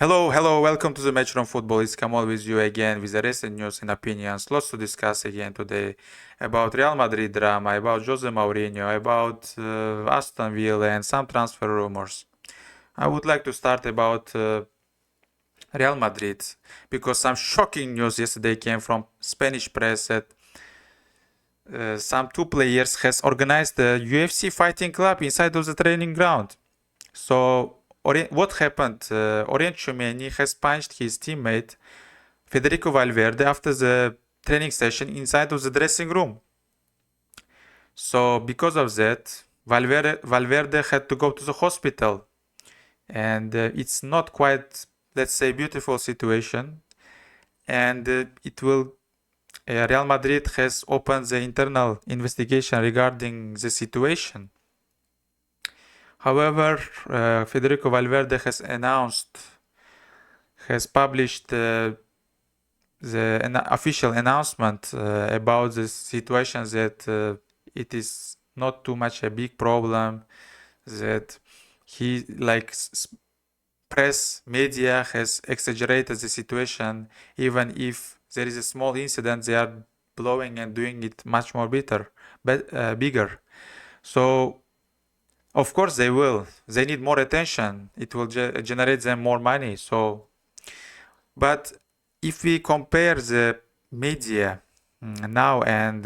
Hello, welcome to the Matchroom Football. It's Kamal with you again with the recent news and opinions. Lots to discuss again today about Real Madrid drama, about Jose Mourinho, about Aston Villa and some transfer rumors. I would like to start about Real Madrid because some shocking news yesterday came from Spanish press that some two players has organized the UFC fighting club inside of the training ground. So what happened? Orient Tchouameni has punched his teammate Federico Valverde after the training session inside of the dressing room. So because of that, Valverde had to go to the hospital, and it's not quite, let's say, beautiful situation. And it will. Real Madrid has opened the internal investigation regarding the situation. However, Federico Valverde has published the official announcement about the situation that it is not too much a big problem, that he press media has exaggerated the situation. Even if there is a small incident, they are blowing and doing it much more bigger. So of course they will. They need more attention. It will generate them more money. So, but if we compare the media now and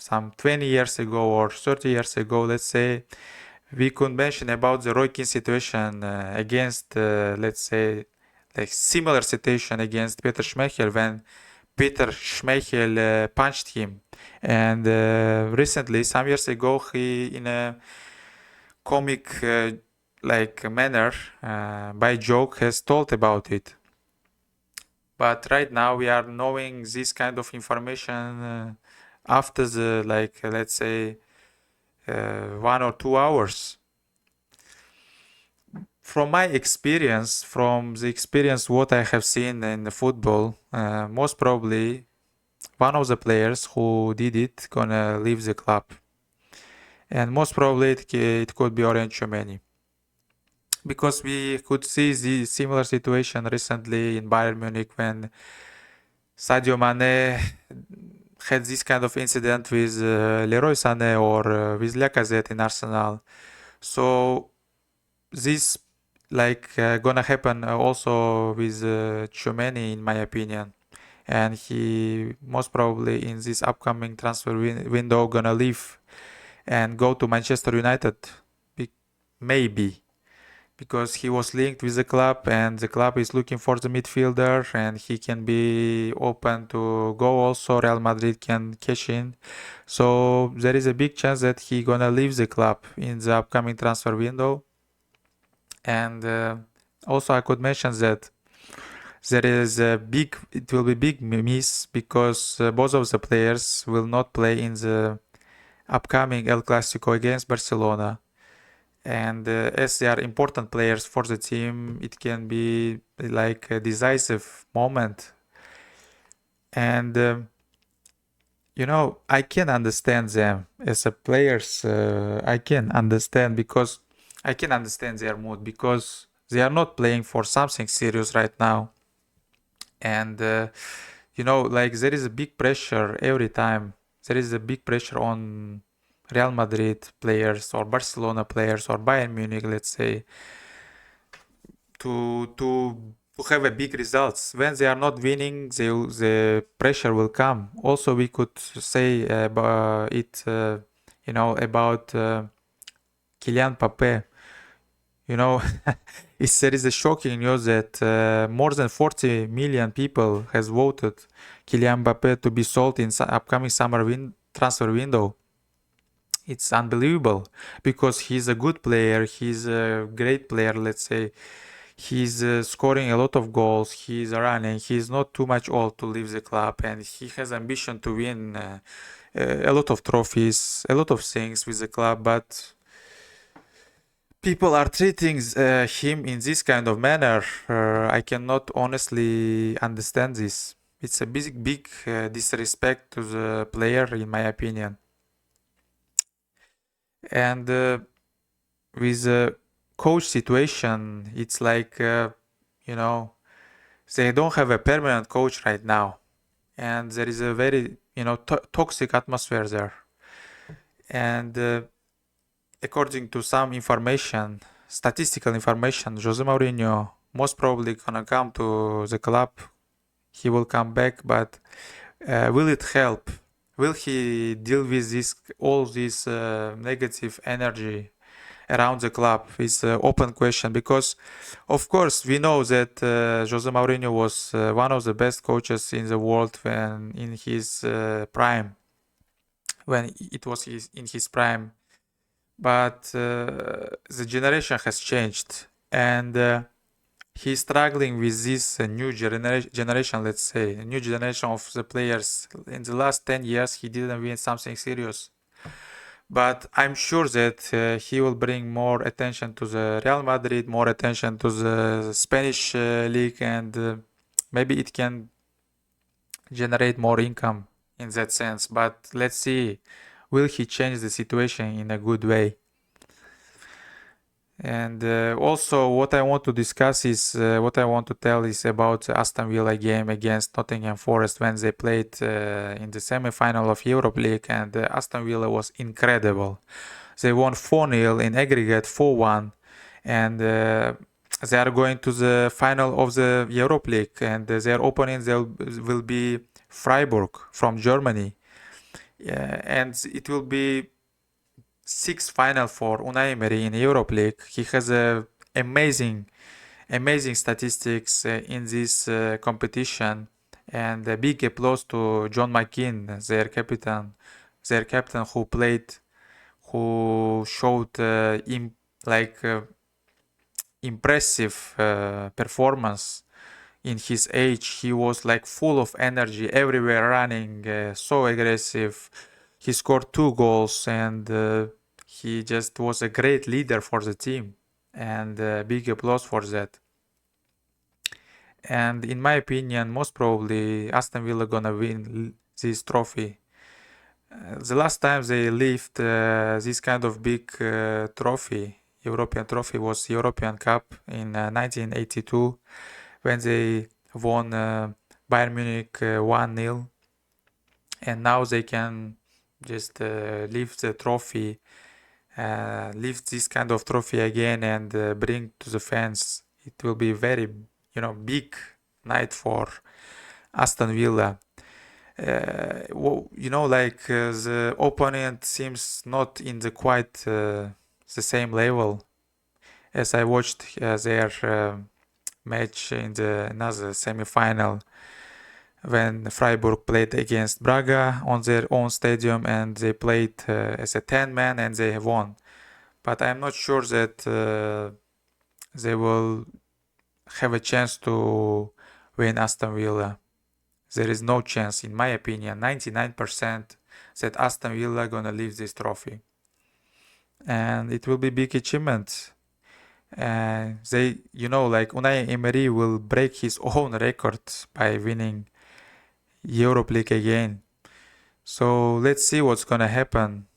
some 20 years ago or 30 years ago, let's say, we could mention about the Roy Keane situation against, let's say, like similar situation against Peter Schmeichel when Peter Schmeichel punched him. And recently, some years ago, he in a comic manner, by joke, has told about it. But right now we are knowing this kind of information after the let's say 1 or 2 hours. From my experience, from the experience what I have seen in the football, most probably one of the players who did it gonna leave the club, and most probably it could be Orient Tchouameni, because we could see the similar situation recently in Bayern Munich when Sadio Mane had this kind of incident with Leroy Sané or with Lacazette in Arsenal. So this gonna happen also with Tchouameni, in my opinion, and he most probably in this upcoming transfer window gonna leave and go to Manchester United, maybe, because he was linked with the club and the club is looking for the midfielder and he can be open to go also. Real Madrid can cash in. So there is a big chance that he gonna leave the club in the upcoming transfer window. And also I could mention that it will be big miss because both of the players will not play in the upcoming El Clasico against Barcelona. And as they are important players for the team, it can be like a decisive moment. And I can understand them as a players. I can understand because I can understand their mood because they are not playing for something serious right now. And there is a big pressure every time. There is a big pressure on Real Madrid players or Barcelona players or Bayern Munich, let's say, to have a big results. When they are not winning, the pressure will come. Also, we could say about it, about Kylian Mbappé. There is a shocking news that more than 40 million people has voted Kylian Mbappé to be sold in upcoming summer transfer window. It's unbelievable because he's a good player. He's a great player, let's say. He's scoring a lot of goals. He's running. He's not too much old to leave the club, and he has ambition to win a lot of trophies, a lot of things with the club. But people are treating him in this kind of manner. I cannot honestly understand this. It's a big disrespect to the player, in my opinion. And with the coach situation, it's like You know, they don't have a permanent coach right now, and there is a very, toxic atmosphere there. And according to some information, statistical information, Jose Mourinho most probably gonna come to the club. He will come back, but will it help? Will he deal with this all this negative energy around the club? Is an open question because, of course, we know that Jose Mourinho was one of the best coaches in the world when in his prime, when it was in his prime. But the generation has changed, and he's struggling with this new generation, let's say, a new generation of the players. In the last 10 years, he didn't win something serious. But I'm sure that he will bring more attention to the Real Madrid, more attention to the Spanish league, and maybe it can generate more income in that sense. But let's see, will he change the situation in a good way? And also, what I want to discuss is what I want to tell is about the Aston Villa game against Nottingham Forest when they played in the semi-final of Europe League, and Aston Villa was incredible. They won 4-0 in aggregate, 4-1, and they are going to the final of the Europe League, and their opponent will be Freiburg from Germany, and it will be sixth final for Unai Emery in Europe League. He has amazing statistics in this competition, and a big applause to John McGinn, their captain who showed impressive performance in his age. He was like full of energy, everywhere running, so aggressive. He scored 2 goals, and he just was a great leader for the team, and big applause for that. And in my opinion, most probably Aston Villa gonna win this trophy. The last time they lift this kind of big European trophy, was European Cup in 1982 when they won Bayern Munich 1-0, and now they can just lift the trophy, lift this kind of trophy again, and bring to the fans. It will be very, big night for Aston Villa. The opponent seems not in the quite the same level as I watched their match in the another semi-final when Freiburg played against Braga on their own stadium, and they played as a 10-man and they won. But I'm not sure that they will have a chance to win Aston Villa. There is no chance, in my opinion, 99% that Aston Villa gonna leave this trophy. And it will be big achievement. Unai Emery will break his own record by winning Europe League again. So let's see what's gonna happen.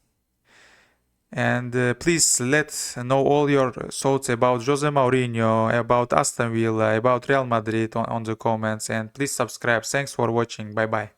And please let know all your thoughts about Jose Mourinho, about Aston Villa, about Real Madrid on the comments, and please subscribe. Thanks for watching. Bye bye.